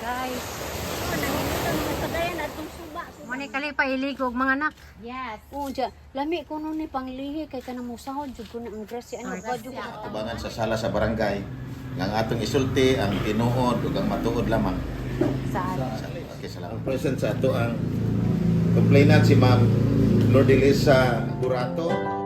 guys. Oh, nahimutang mga sagayan at itong suba. Mo ni kali pailigog mga anak. Yes. Oh, ja, lami ko nun ni panglihi kay kanang musahod jud ko na ang grasya ano ba jud ko. Tubangan sa sala sa barangay ng atong isulti ang tinuod ug ang matuod lamang. Saan? Okay, salamat. Present sa ato ang complainant si Ma'am Lourdelisa Burato.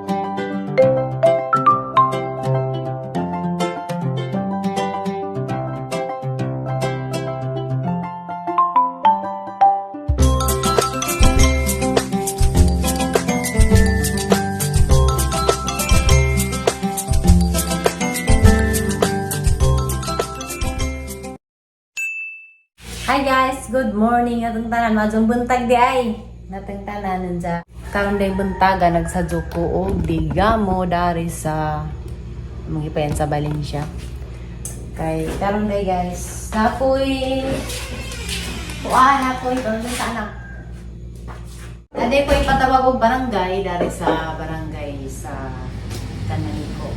Hi guys, good morning atong tanan, majong buntag di ay. Natang tanan sa karon day buntaga nagsadyo ko og digamo dari sa magipayan sa Valencia. Kay karon day guys, nakoy ako'y doon sa anak. Ade ko ipatawag og barangay dari sa barangay sa Kananiko.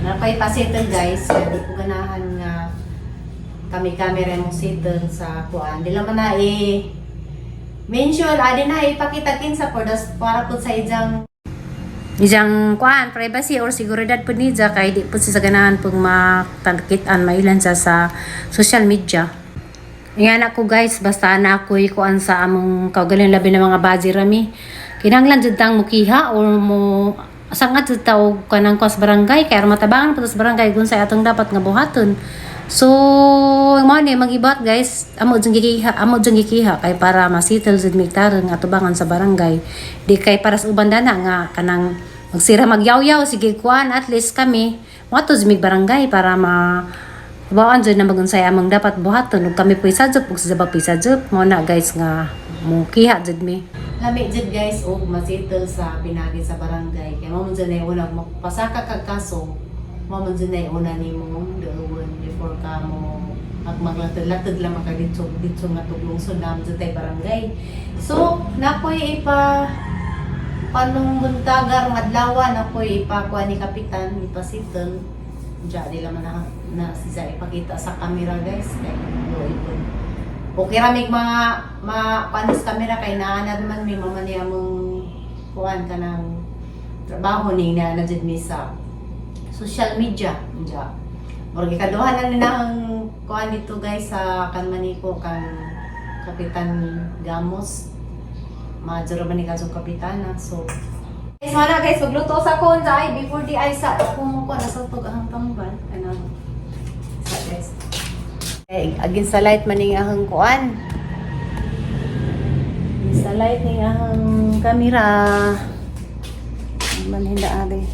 Napay pasettle guys, di ko ganahan nga kami rin mong sitter sa kuan. Di naman na mention, adi na ipakita kinsa para po sa ijang kuan, privacy or seguridad po niya kay di po sa ganahan pong matangkitan mailan sa social media. Nga ko guys, basta na ako'y kuan sa among kaugaling labi ng mga bazi rami. Kinanglan jud tang mukiha or mo sangat jud taog kanang kuas barangay kay matabangan po sa barangay gun sa atong dapat nga buhaton. So, mo ni mag-ibat guys, amo jung gikiha kay para ma-settle jud miktaron nga tubangan sa barangay. Di kay para sa uban dana nga kanang magsira magyaw-yaw sige kuan at least kami moato jud mig barangay para bawaan jud na magunsay among dapat buhaton ug kami puy sadjop ug sa puy sadjop mo na guys nga mo kiha jud mi. Lami jud guys og ma-settle sa pinagi sa barangay kay mo jud na una magpasaka kag kaso. Mo jud na una nimo dayon before ka mo maglatad-latad lang ka dito nga tuglong sunam sa tay barangay. So, nakoy panong buntagar madlawan ako'y ipakuha ni kapitan ni Pasitol. Diyan nila man na siya ipakita sa camera guys. Kaya okay ramig mga panos camera kay naanad man may mama niya mong kuhan ka ng trabaho ni na dyan mi sa social media. Diyan. Morgi kaduhan na nila ang kuhan dito guys sa kanmaniko kang Kapitan Gamos. Major man ni kasong kapitana. So, guys, wala guys, magluto sa kon sa ay before di ay sa kung ko nasa tug ang tamban. Ano? Sa guys. Eh, agin sa light man ning ahang kuan. Sa light ning ahang kamera. Man hinda ade.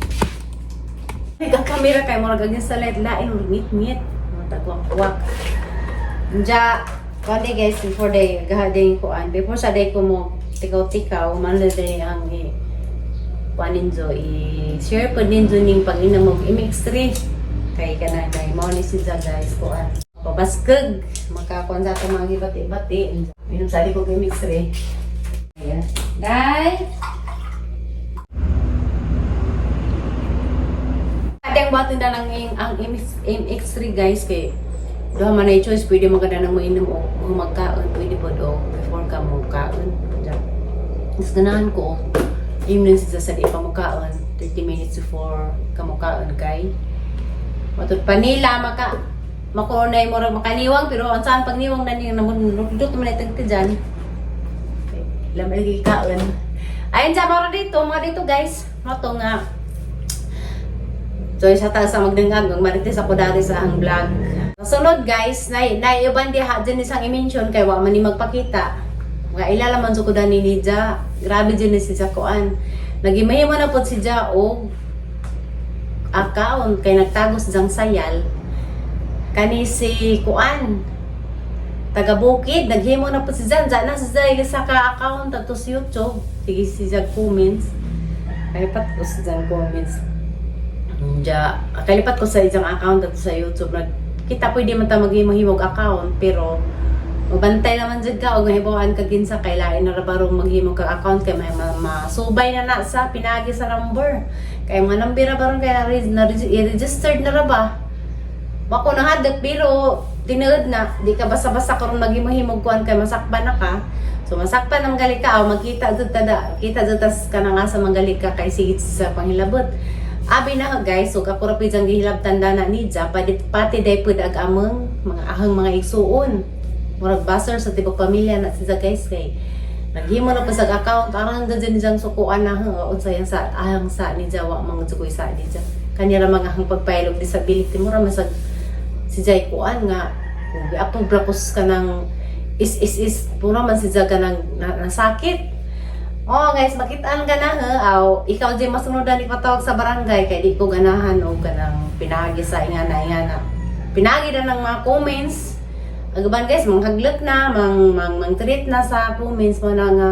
Ang kamera kay mo agin sa light lain ngit-ngit. Matagwak-wak. Nja, kani guys, before day gahading kuan. Before sa day ko mo tikaw-tikaw, manladay ang paninjo i-share po ninjo ning pag-ina mo imix3 kay kanang kay mo ni si guys ko pabaskag makakuan sa atong mga ibati-ibati minum sali ko imix3 ayan guys adang batin na lang ang imix3 guys kay duha man ay choice pwede maganda nang mainom o magkaon pwede po do before ka mo kaon mas ganahan ko yung nun siya sa di pa mukaon 30 minutes before kamukaon kay matod pa nila makunay mo rin makaniwang pero ang saan pag niwang na niya naman nudot naman itang dyan lamay lagi kaon ayun sa mga dito guys mato nga so sa taas sa magdangag ang marites ako dati sa ang vlog sunod guys naiuban diha dyan isang i-mention kay wa man ni magpakita nga ilalaman sa kuda ni Nidja. Grabe dyan si Jacoan. Nagimay mo na po si Ja o account kay nagtagos diyang sayal. Kani si Kuan. Taga-bukid. Naghimo na po si Jan. Diyan na si Jan sa ka-account at sa YouTube. Sige si Jan comments. Kalipat ko si Jan comments. Kalipat ko sa isang account at sa YouTube. Kita pwede man ta maghimo-himog account pero mabantay naman dyan ka o mahibawan ka ginsa kay lain na rabarong maghimog ka account kay may masubay na sa pinagi sa number kay mga number rabarong kay na-registered na raba bako na hadak pero tinuod na, di ka basta-basta karon maghimo-himog kuan kay masakpan na ka. So masakpan ang gali ka, o magkita jud tada, kita jud tas kana nga sa manggali ka kay sigit sa panghilabot. Abi na guys, so kapurapid ang gihilabtan dana ni Ja, pati day pud ag among mga ahang mga igsuon. Murag baser sa tibok pamilya na siya guys kay naghimo na pa sa account aron dyan dyan sukuan na unsa yan sa ahang sa ni Ja wa mga sukoy sa ni Ja. Kanya ra mga hang pagpaylo disability mo ra masag si Jay kuan nga kung giapong brakos ka ng is pura man si Ja ka ng nasakit. Oh guys, makitaan ka na aw ikaw di masunudan ipatawag sa barangay kay di ko ganahan o kanang pinagi sa ingana. Pinagi na ng mga comments. Agaban guys, manghaglek na, mang-treat na sa comments mo na nga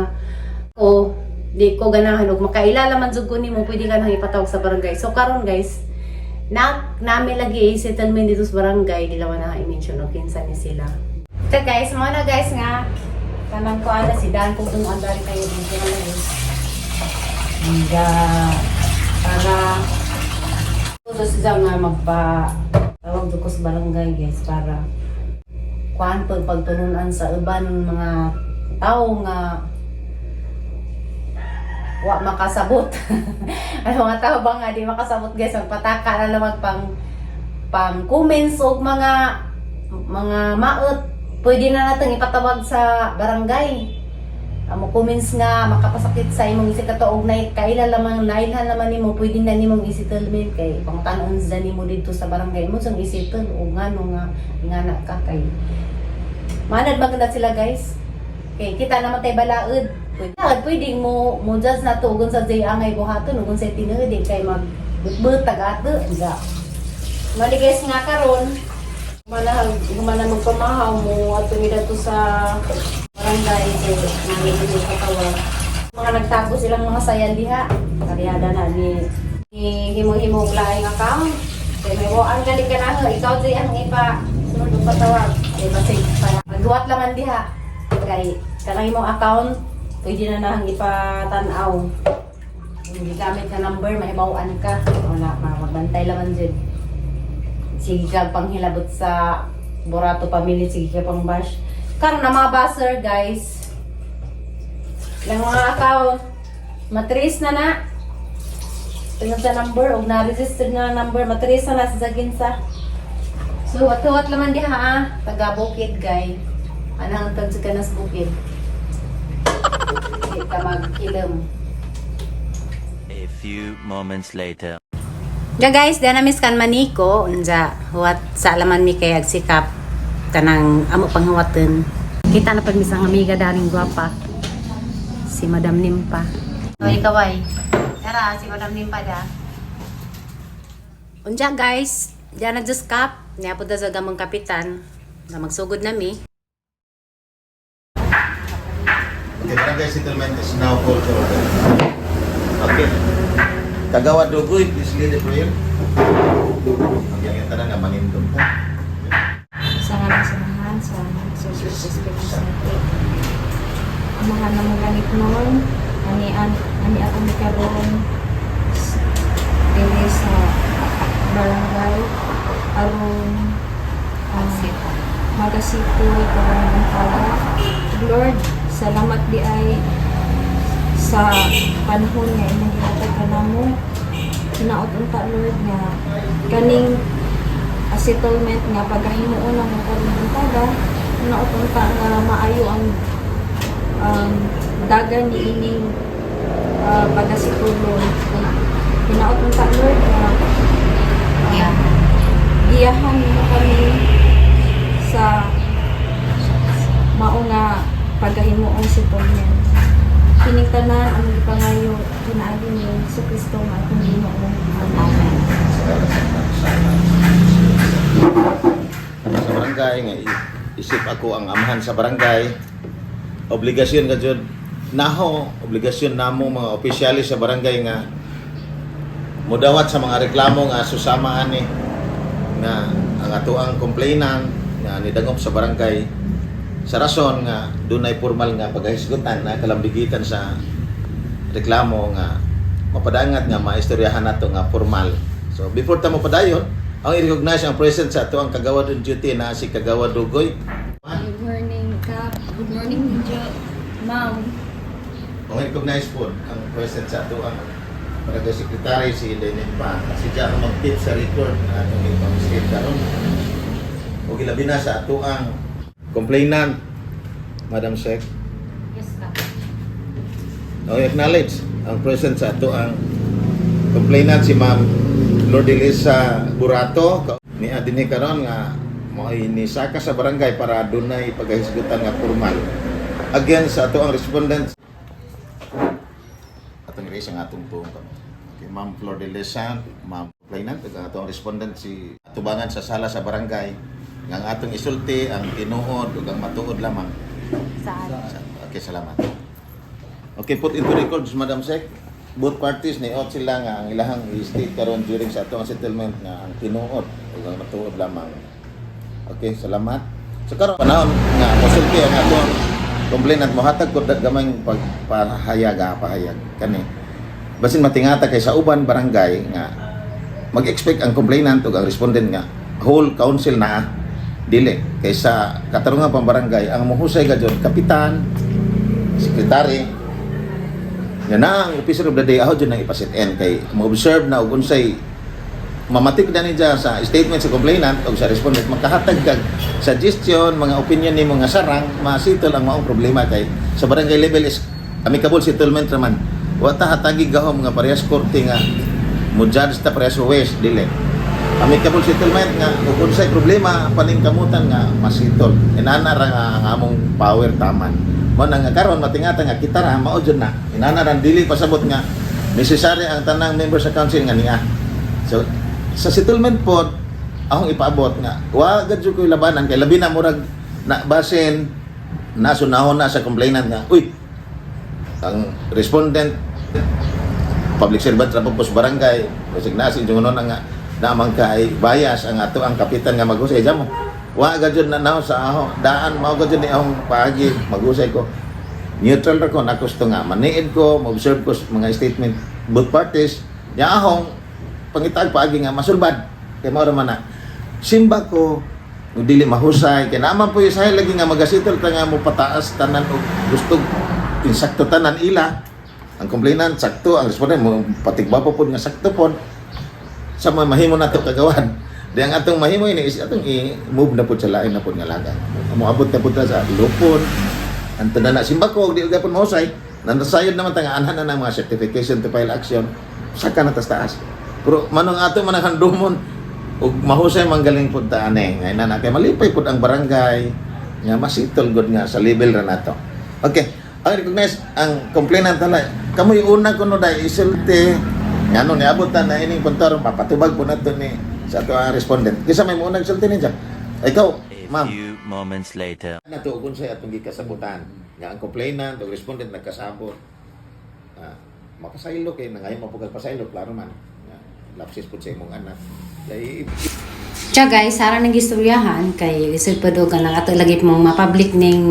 o di ko ganahan og makailala man jud ko nimo pwede ka nang ipatawag sa barangay. So karon guys, nami lagi settlement dito sa barangay, dilawan na i-mention og kinsa ni sila. So guys, mo na guys nga kanang ko ana si Dan kung ang dari kayo dito na guys. Nga para so siya nga magpa-tawag ko sa barangay guys para kuan pagtununan sa uban mga tao nga wa makasabot. Ano mga tao ba nga di makasabot guys, magpataka na lang pang comments og mga maot. Pwede na natin ipatawag sa barangay. Amo comments nga makapasakit sa imong isip katuog na kaila lamang nailhan naman nimo pwede na nimong i-settlement kay pangtanon sa nimo dito sa barangay mo sung i-settle o ngano nga ingana ka kay manad maganda sila guys. Kay kita naman tay balaod. Pwede mo judge na tugon sa jay angay buhaton ug sa tinuod kay magbutbut tag-ato nga. Mali guys nga karon mana magpamahaw mo at tumida to sa barangay kay nangyayon sa tawag. Mga nagtago silang mga sayan diha. Kariyada na ni himo-himo laing account. Kay may waan galing ka na ikaw jay ang ipa sunod og patawag. Kay basig para magduwat laman diha. Kay kanang imong account pwede na nang ipatanaw. Hindi gamit ka number, mahibawan ka. Wala, magbantay laman dyan. Sige ka panghilabot sa Burato family, sige ka pang bash. Karon na mga baser guys. Lang mga account, matrace na. Tingnan sa number, o na-register na number, matrace na sa Zaginsa. So, wat laman diha taga Bukid guys. Anang tag sa kanas Bukid. Hindi ka magkilam. A few moments later. Ya guys, dahil na miskan maniko, unja, huwat sa alaman mi kay agsikap, kanang amo panghuwaten. Kita na pag misang amiga daring gwapa, si Madam Nimpa. Kaway. Tara, si Madam Nimpa da. Unja guys, dahil na just kap, niya po da sa gamang kapitan, na magsugod na mi. Okay, barangay settlement is now called to order. Okay. Kagawad Dugoy, please lead the prayer. Ang yang tanan nga manindom ta. Sa nga samahan sa Jesus Espiritu Santo. Ang mga namuganit noon, ani ako mikaroon dili sa barangay aron magasitoy karong ng tala. Lord, salamat di ay sa panahon nga imong gihatag kanamo. Hinaot unta Lord nga kaning settlement nga pagahimuon ang karon taga. Hinaot unta nga maayo ang dagan ni ining pagasitulon. Hinaot unta Lord nga giyahan mo kami sa mao nga pagahimuong settlement. Kining tanan ang ipangayo pinaagi ni Hesus Kristo nga atong Ginoo. Amen. Sa barangay nga isip ako ang amahan sa barangay. Obligasyon ka jud naho, obligasyon namo mga opisyalis sa barangay nga mudawat sa mga reklamo nga susama ani nga ang atuang complainant nga nidangop sa barangay sa rason nga dunay formal nga paghisgutan na kalambigitan sa reklamo nga mapadangat nga maistoryahan nato nga formal. So before ta mo padayon, Ang i-recognize ang presence sa ato ang kagawad on duty na si Kagawad Dugoy. Good morning, Kap. Good morning, Jo. Ma'am. Ang i-recognize po ang presence sa ato ang Barangay Secretary si Lenin Pa. Kasi dyan ang mag-tip sa record na atong ipang-state karon. O gilabi na sa ato ang complainant, Madam Sec. Yes, ka. O acknowledge ang presence sa ato ang complainant si Ma'am Lourdelisa Burato. Ni adini karon nga mo inisaka sa barangay para dunay paghisgutan nga formal. Again sa ato ang respondent atong raise ang atong tuong kay Ma'am Lourdelisa, Ma'am complainant ug ang atong respondent si atubangan sa sala sa barangay nga ang atong isulti ang tinuod ug ang matuod lamang. Saan? Okay, salamat. Okay, put into records, Madam Sec. Both parties niot sila nga ang ilahang i-state karon during sa atong settlement nga ang tinuod ug ang matuod lamang. Okay, salamat. So karon panahon nga mosulti ang atong complainant mohatag ko gamay pahayag kani. Basin matingata kay sa uban barangay nga mag-expect ang complainant ug ang respondent nga whole council na dili kaysa katarungan pang barangay ang mohusay gadyon kapitan, sekretary. Nga na ang officer of the day, ako dyan nang ipasit-in kay ma-observe na ug unsay mamatik na niya sa statement sa complainant o sa respondent, makahatag kag suggestion, mga opinion ni mga sarang, masitol ang maong problema kay sa barangay level is amicable settlement naman. Wata hatagi gahom nga parehas korte nga mo judge ta parehas west dili. Amicable settlement nga ug unsay problema paningkamutan nga masitol. Inana ra nga ang among power taman. Mo nang karon matingata nga kita ra mao jud na inana ran dili pasabot nga necessary ang tanang member sa council nga niya. So sa settlement pod akong ipaabot nga wa gad jud koy labanan kay labi na murag na basin nasunahon na sa complainant nga uy ang respondent public servant ra pagpos barangay resignation jud ngonon nga namang kay bias ang ato ang kapitan nga maghusay jamo. Wa gadyon na naw sa aho daan mao gadyon ni ahong paagi magusay ko neutral ra ko na gusto nga maniid ko ma-observe ko mga statement both parties ya ahong pangitag paagi nga masulbad kay mao ra man na simba ko ug dili mahusay kay naman po usahay lagi nga magasitol ta nga mo pataas tanan og gusto insakto tanan ila ang complainant sakto ang respondent mo patigba po pud nga sakto pod sa mahimo nato kagawan. Di ang atong mahimo ini is atong i-move na po sa lain na po nga laga. Moabot na po ta sa lupon. Ang tanan na simba ko, di gapon mahusay. Nandasayod naman nga anhan na ng mga certification to file action. Saka na taas. Pero manong ato manang handumon ug mahusay manggaling po ta ane. Ngay na kay malipay po ang barangay nga masitol gud nga sa level ra nato. Okay. Ang recognize ang complainant na kamoy una kuno dai isulti ngano ni abutan na ining puntor mapatubag po nato ni sa ato ang respondent. Kisa may muna nagsulti niya. Ikaw, A ma'am. few moments later. Nato kung sa atong gikasabutan nga ang complainant o respondent nagkasabot. Makasaylo kay nangayon mapugag pasaylo klaro man. Lapsis pud sa imong anak. Kay Siya guys, sara nang gistoryahan kay isip pa do lang ato lagi mong ma-public ning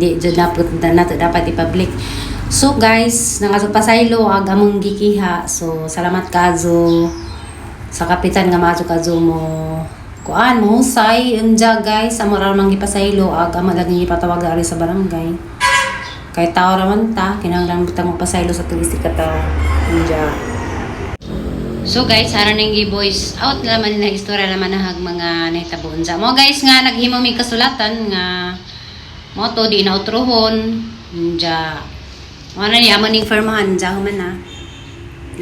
di jud nato dapat i-public. So guys, nangasog pasaylo ag among gikiha. So salamat kaadto sa kapitan nga maadto kaadto mo kuan mahusay unja guys amo ra man gipasaylo ag amo lagi gipatawag ari sa barangay. Kay tao ra man ta kinahanglan butang pasaylo sa tulisik ka tao unja. So guys, hara nang gi-voice out naman na istorya naman nahag mga nahitabo unsa. Mo guys nga naghimo mi kasulatan nga mo to di na utrohon unja. Mo na ni amo ning firmahan unja man na.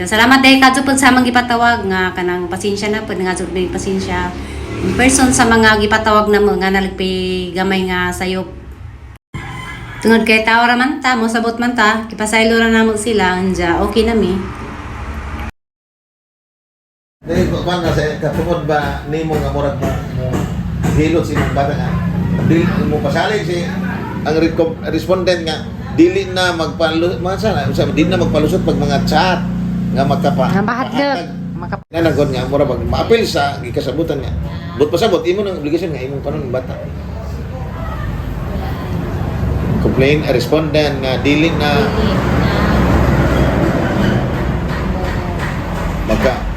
Salamat dahil kadto pud sa mga gipatawag nga kanang pasensya na pud nga jud pasensya. In person sa mga gipatawag na mo nga nalagpay gamay nga sayop. Tungod kay tao ra man ta, mo sabot man ta, kipasaylo ra namo sila unja okay na mi. dili ko man na sa katungod ba nimo nga murag ba mo hilot si imong bata nga dili mo pasalig si ang respondent nga dili na dili na magpalusot pag mga chat nga magkapa Nga bahadlok. nanagon nga mura pag maapil sa gikasabutan nga but pasabot imo nang obligasyon nga imong panon bata complain respondent nga dili na magka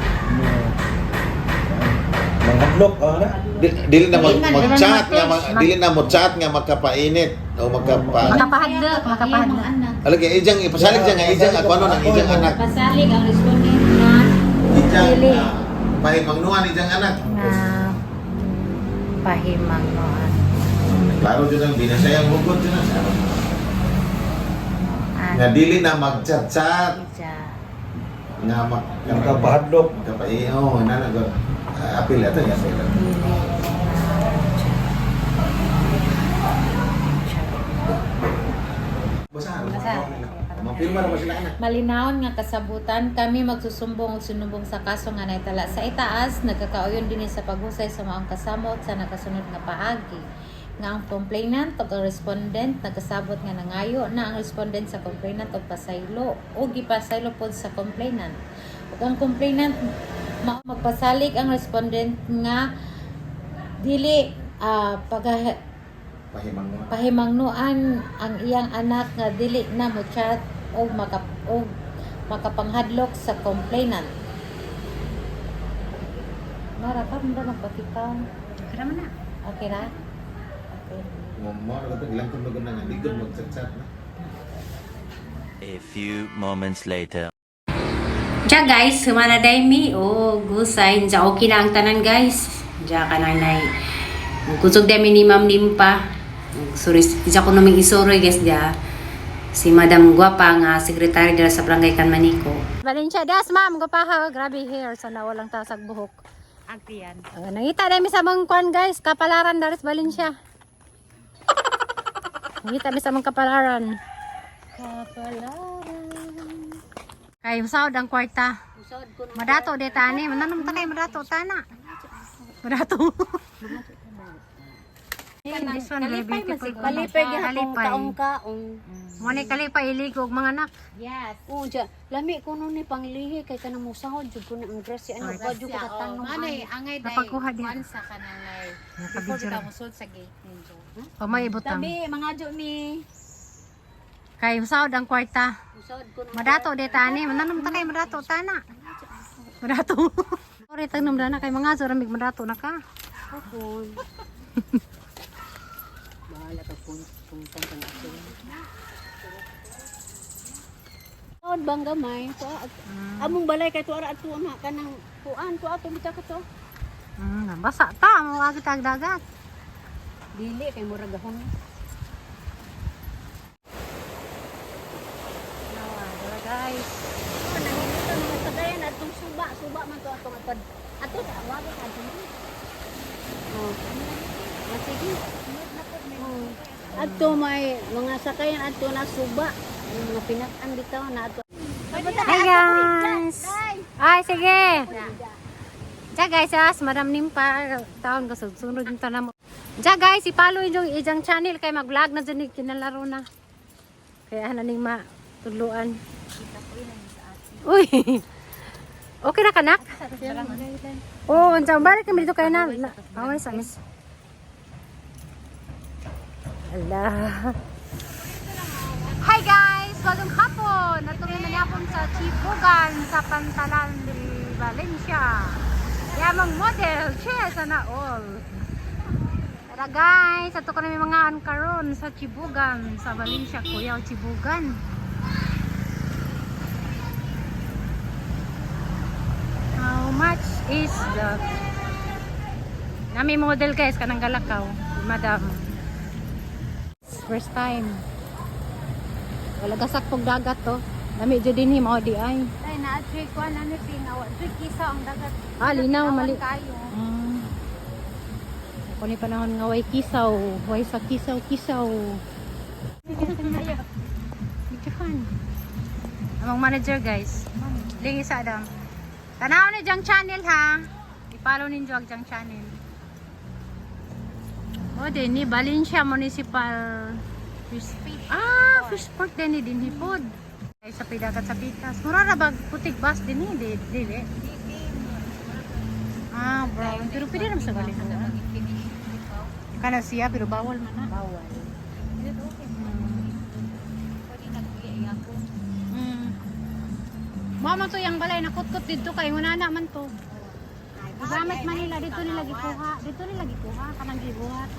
Padlock, na. Dili na mag-chat nga mag-text, dili na mo chat nga magkapainit o magkapa. Makapahadlok, makapahadlok. Alagi ijang ipasalig siya nga ijang ako ano nang ijang anak. Pasalig ang respondent nga Ijang dili pahimangnuan ijang anak. nga pahimangnuan. Klaro jud ang binasayang hugot jud na. Nga dili na mag-chat-chat nga Nagkapahadlok. magkapaiho na nag apil ato ya sila. Mapirma na ba sila anak? Malinawon nga kasabutan, kami magsusumbong ug sinumbong sa kaso nga naitala sa itaas, nagkakauyon din sa paghusay sa maong kasamot sa nakasunod nga paagi. Nga ang complainant ug ang respondent nagkasabot nga nangayo na ang respondent sa complainant og pasaylo o gipasaylo pod sa complainant. Ug ang complainant mao magpasalig ang respondent nga dili Pahimangnuan. pahimangnuan ang iyang anak nga dili na mo chat o makapanghadlok sa complainant. Mara ka mo magpakita. Kira man na. Okay na? Okay. Mo ra to ilang kun na nga digod mag-chat na. A few moments later. Diya guys, humana day mi o gusay. Diya okay na ang tanan guys. Diya ka nanay. Kusog dami ni Ma'am Limpa. Sorry, diya ko naming isoroy guys diya. Si Madam Guapa nga sekretary dira sa Barangay Kanmaniko. Valencia das ma'am, gapaha, grabe hair sana walang tasag buhok. Agpian. Nangita dami sa mga kwan guys, kapalaran dari sa Valencia. Nangita mi sa mga kapalaran. Kay usawd ang kwarta. Madato de tani, mananong tanay madato tana. Madato. This one very beautiful. Kalipay gihapon kaong-kaong. Mo ni kalipay iligo og mga anak. Yes. Oo, dya. Lami ko nun ni panglihi kay kanang musahod jud ko na ang dress ano ko jud ko katanong. Angay day. Napagkuha din. Sa kanangay. Before kita musod sa gate ninyo. Pamay ibutang. Tabi mga jo ni Kay usawd ang kwarta. musahod ko na. Madato de tani, mananong tanay madato tana. Madato. Sorry tag namdana kay mga zoramig madato na ka. Hapon. Bahala ka kung kang aso. Tawad bang gamay? Among balay kay tuara ato na kanang kuan ko ato bita ka to. Basa ta mo agi tag dagat. Dili kay murag gahon. Guys, Nangito mga sadayan atong suba man to atong atod. Ato sa awagi ka ato. Oh. Sige. Ato may mga sakayan ato na suba. Ang mga pinat-an bitaw na ato. hi guys. Ay sige. Ja guys, Madam Nimpa taon ko sunod yung tanam. Ja guys, i-follow yung ijang channel kay mag-vlog na dyan kinalaro na. Kaya naning matuluan. Uy. Okay na kanak? Oo, unsa balik kami dito kay na. Away sa miss. Allah. Hi guys! Bagong hapon! Natuloy na niya sa Chibugan sa Pantalan de Valencia. Yamang model, cheers sana all. Tara guys, ato ko na may mga ankaron sa Chibugan, sa Valencia, Kuyaw Chibugan. How much is the nami model guys, kanang galakaw, madam. First time. Wala gasak pog dagat to. Nami jud dinhi mao di ay. Ay na trick ko na ni pingawa. Trick kisa ang dagat. Linaw mali. Kayo. Ako ni panahon nga way kisaw, way sa kisaw. Japan. Among manager guys. Lingi sa Adam. Tanaw ni jang channel ha. I-follow ninyo ang jang channel. O din ni Valencia Municipal Fish Port din ni pod. Ay sa pidagat sa pitas. Mura ra bag putik bus din ni dili. Brown. Pero pwede naman sa galing. Kana siya pero bawal man na. Bawal. Mama to yang balay nakutkot dito kay ngunana man to. Gamit Manila dito nila gikuha. Dito nila gikuha kanang gibuhat.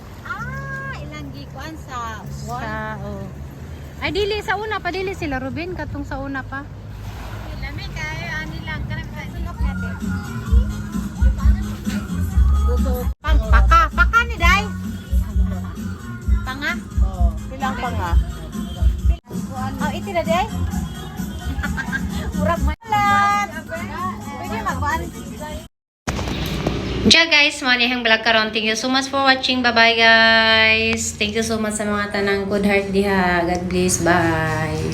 Ilang gikuan sa Oo. Ay dili sa una pa dili sila Ruben katong sa una pa. Lami kayo ani lang kanang sunok natin. Paka ni Day. Panga? Oh, ilang pa nga? Oh, iti na Day. Murag malat. Pwede magkuan. Diya guys, manihang vlog karon. Thank you so much for watching. Bye bye guys. Thank you so much sa mga tanang good heart diha. God bless. Bye.